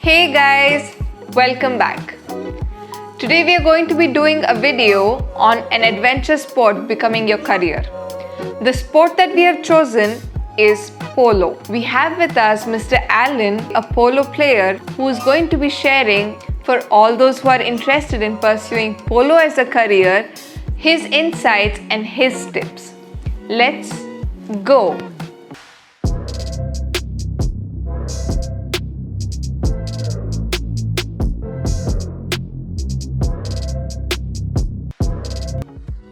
Hey guys, welcome back. Today we are going to be doing a video on an adventure sport becoming your career. The sport that we have chosen is polo. We have with us Mr. Allan, a polo player who is going to be sharing for all those who are interested in pursuing polo as a career, his insights and his tips. Let's go.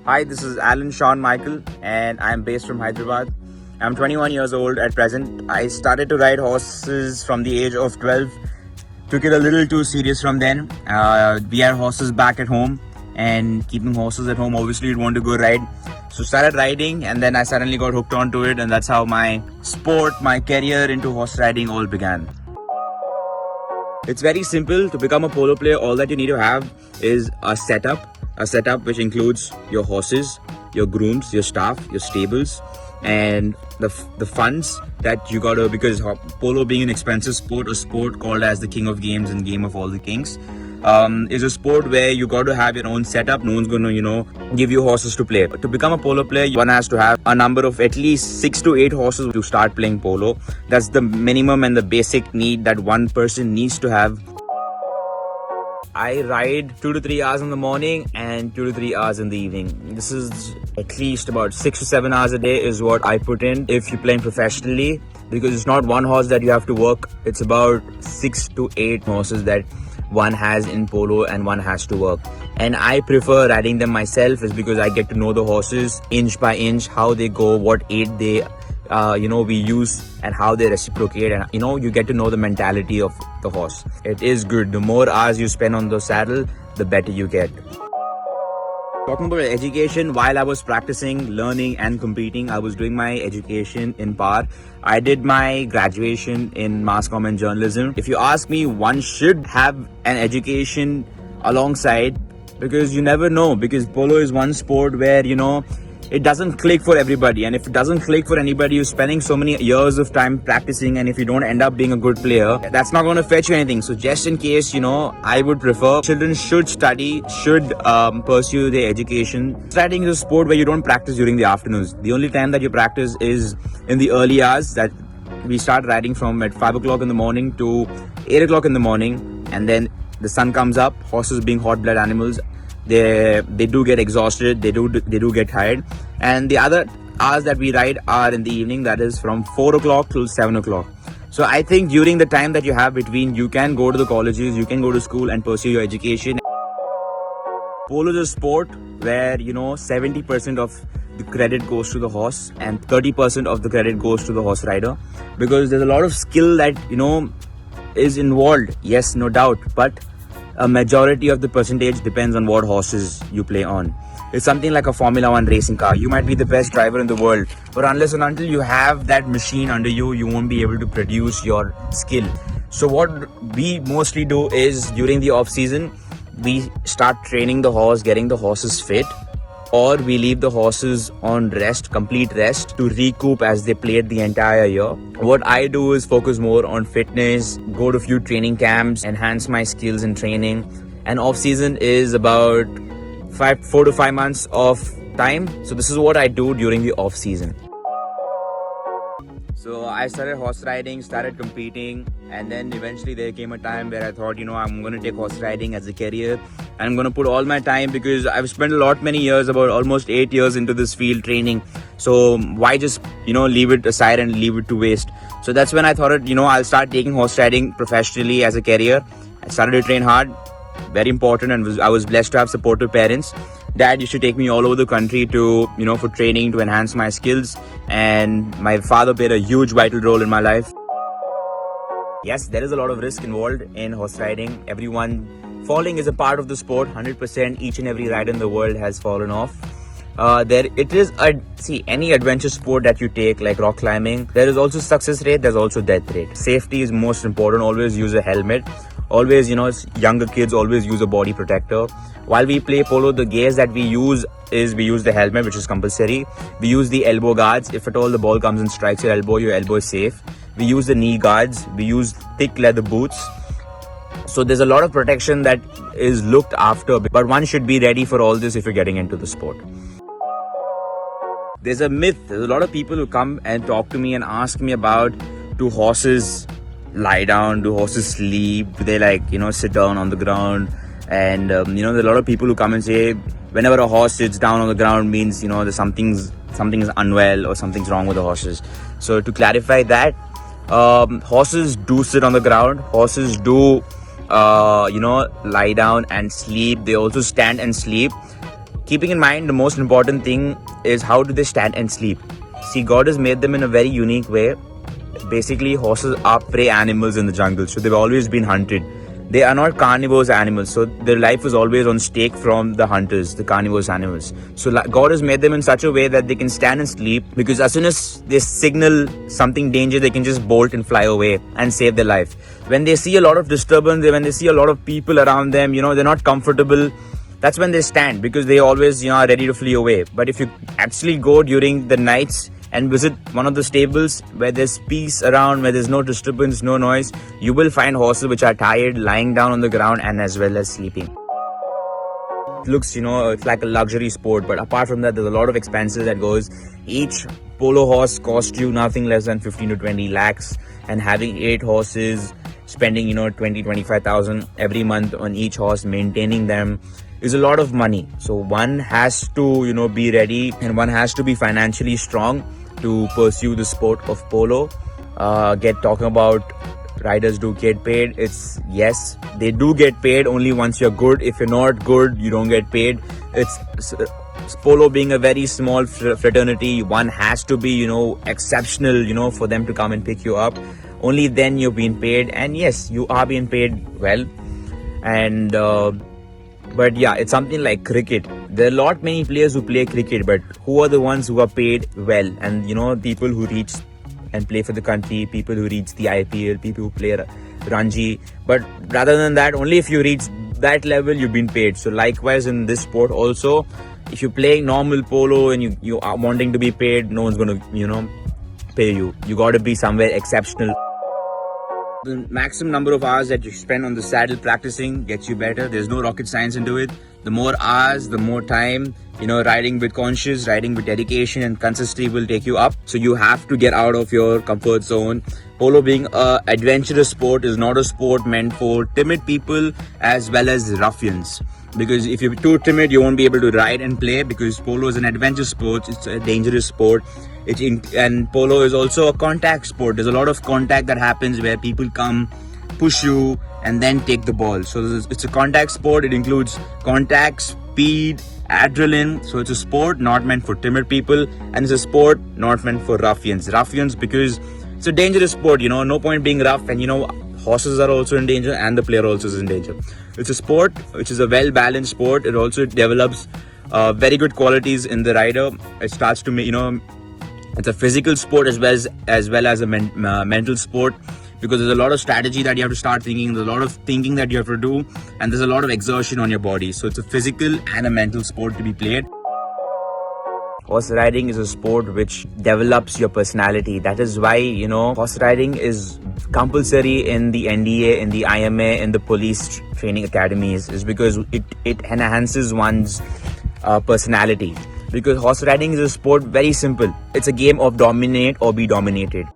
Hi, this is Allan Sean Michael and I'm based from Hyderabad. I'm 21 years old at present. I started to ride horses from the age of 12. Took it a little too serious from then. We had horses back at home, and keeping horses at home, obviously you'd want to go ride. So started riding, and then I suddenly got hooked onto it, and that's how my sport, my career into horse riding all began. It's very simple. To become a polo player, all that you need to have is a setup which includes your horses, your grooms, your staff, your stables, and the funds that you gotta, because polo being an expensive sport, a sport called as the king of games and game of all the kings, is a sport where you got to have your own setup. No one's gonna, give you horses to play. But to become a polo player, one has to have a number of at least 6 to 8 horses to start playing polo. That's the minimum and the basic need that one person needs to have. I ride 2 to 3 hours in the morning and 2 to 3 hours in the evening. This is at least about 6 to 7 hours a day is what I put in if you're playing professionally, because it's not one horse that you have to work. It's about 6 to 8 horses that one has in polo and one has to work. And I prefer riding them myself is because I get to know the horses inch by inch, how they go, what aid they we use and how they reciprocate, and you get to know the mentality of the horse. It is good. The more hours you spend on the saddle, the better you get. Talking about education, while I was practicing, learning and competing, I was doing my education in PAR. I did my graduation in mass comm and journalism. If you ask me, one should have an education alongside, because you never know, because polo is one sport where it doesn't click for everybody, and if it doesn't click for anybody who's spending so many years of time practicing, and if you don't end up being a good player, that's not going to fetch you anything. So just in case, I would prefer children should study, should pursue their education. Riding is a sport where you don't practice during the afternoons. The only time that you practice is in the early hours, that we start riding from at 5 o'clock in the morning to 8 o'clock in the morning, and then the sun comes up. Horses being hot blood animals, they do get exhausted, they do get tired, and the other hours that we ride are in the evening, that is from 4 o'clock till 7 o'clock. So I think during the time that you have between, you can go to the colleges, you can go to school and pursue your education. Polo is a sport where 70% of the credit goes to the horse and 30% of the credit goes to the horse rider, because there's a lot of skill that is involved. Yes, no doubt, but a majority of the percentage depends on what horses you play on. It's something like a Formula 1 racing car. You might be the best driver in the world, but unless and until you have that machine under you, you won't be able to produce your skill. So what we mostly do is, during the off season, we start training the horse, getting the horses fit, or we leave the horses on rest, complete rest, to recoup as they played the entire year. What I do is focus more on fitness, go to a few training camps, enhance my skills in training. And off season is about 4 to 5 months of time. So this is what I do during the off season. So I started horse riding, started competing, and then eventually there came a time where I thought, I'm going to take horse riding as a career, and I'm going to put all my time, because I've spent many years, about almost 8 years into this field training. So why just, leave it aside and leave it to waste? So that's when I thought, I'll start taking horse riding professionally as a career. I started to train hard, very important, and I was blessed to have supportive parents. Dad used to take me all over the country to, for training, to enhance my skills. And my father played a huge vital role in my life. Yes, there is a lot of risk involved in horse riding. Falling is a part of the sport. 100%, each and every rider in the world has fallen off. Any adventure sport that you take, like rock climbing, there is also success rate, there's also death rate. Safety is most important. Always use a helmet. Always, younger kids always use a body protector. While we play polo, the gears that we use the helmet, which is compulsory. We use the elbow guards. If at all the ball comes and strikes your elbow is safe. We use the knee guards. We use thick leather boots. So there's a lot of protection that is looked after, but one should be ready for all this if you're getting into the sport. There's a myth. There's a lot of people who come and talk to me and ask me about, do horses lie down? Do horses sleep? Do they sit down on the ground? And there are a lot of people who come and say whenever a horse sits down on the ground means there's something's unwell or something's wrong with the horses. So to clarify that, horses do sit on the ground. Horses do lie down and sleep. They also stand and sleep. Keeping in mind, the most important thing is how do they stand and sleep. See, God has made them in a very unique way. Basically, horses are prey animals in the jungle, so they've always been hunted. They are not carnivores animals, so their life is always on stake from the hunters, the carnivores animals. So God has made them in such a way that they can stand and sleep, because as soon as they signal something danger, they can just bolt and fly away and save their life. When they see a lot of disturbance, when they see a lot of people around them, they're not comfortable, that's when they stand, because they always are ready to flee away. But if you actually go during the nights and visit one of the stables where there's peace around, where there's no disturbance, no noise, you will find horses which are tired, lying down on the ground and as well as sleeping. It looks, it's like a luxury sport, but apart from that, there's a lot of expenses that goes. Each polo horse costs you nothing less than 15 to 20 lakhs, and having 8 horses, spending 20-25,000 every month on each horse, maintaining them, is a lot of money. So one has to be ready, and one has to be financially strong to pursue the sport of polo. Talking about riders do get paid, it's yes, they do get paid only once you're good. If you're not good, you don't get paid. It's polo being a very small fraternity, one has to be exceptional for them to come and pick you up. Only then you're being paid, and yes, you are being paid well. And but yeah, it's something like cricket. There are many players who play cricket, but who are the ones who are paid well? And people who reach and play for the country, people who reach the IPL, people who play Ranji. But rather than that, only if you reach that level, you've been paid. So likewise in this sport also, if you're playing normal polo and you are wanting to be paid, no one's going to pay you. You got to be somewhere exceptional. The maximum number of hours that you spend on the saddle practicing gets you better. There's no rocket science into it. The more hours, the more time, riding with conscience, riding with dedication and consistency will take you up. So you have to get out of your comfort zone. Polo being an adventurous sport is not a sport meant for timid people as well as ruffians. Because if you're too timid, you won't be able to ride and play, because polo is an adventure sport. It's a dangerous sport. And polo is also a contact sport. There's a lot of contact that happens where people come, push you, and then take the ball. So it's a contact sport. It includes contact, speed, adrenaline. So it's a sport not meant for timid people, and it's a sport not meant for ruffians. Ruffians because it's a dangerous sport. No point being rough, and horses are also in danger, and the player also is in danger. It's a sport which is a well-balanced sport. It also develops very good qualities in the rider. It starts to make it's a physical sport as well as a mental sport, because there's a lot of strategy that you have to start thinking, there's a lot of thinking that you have to do, and there's a lot of exertion on your body. So it's a physical and a mental sport to be played. Horse riding is a sport which develops your personality. That is why, horse riding is compulsory in the NDA, in the IMA, in the police training academies, is because it enhances one's personality. Because horse riding is a sport very simple. It's a game of dominate or be dominated.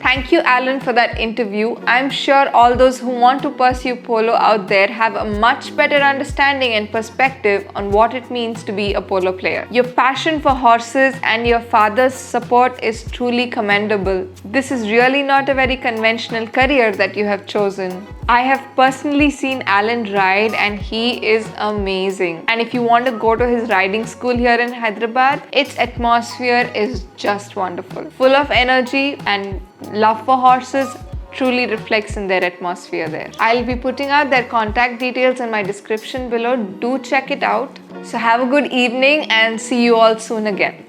Thank you, Allan, for that interview. I'm sure all those who want to pursue polo out there have a much better understanding and perspective on what it means to be a polo player. Your passion for horses and your father's support is truly commendable. This is really not a very conventional career that you have chosen. I have personally seen Allan ride, and he is amazing. And if you want to go to his riding school here in Hyderabad, its atmosphere is just wonderful. Full of energy, and love for horses truly reflects in their atmosphere there. I'll be putting out their contact details in my description below. Do check it out. So have a good evening and see you all soon again.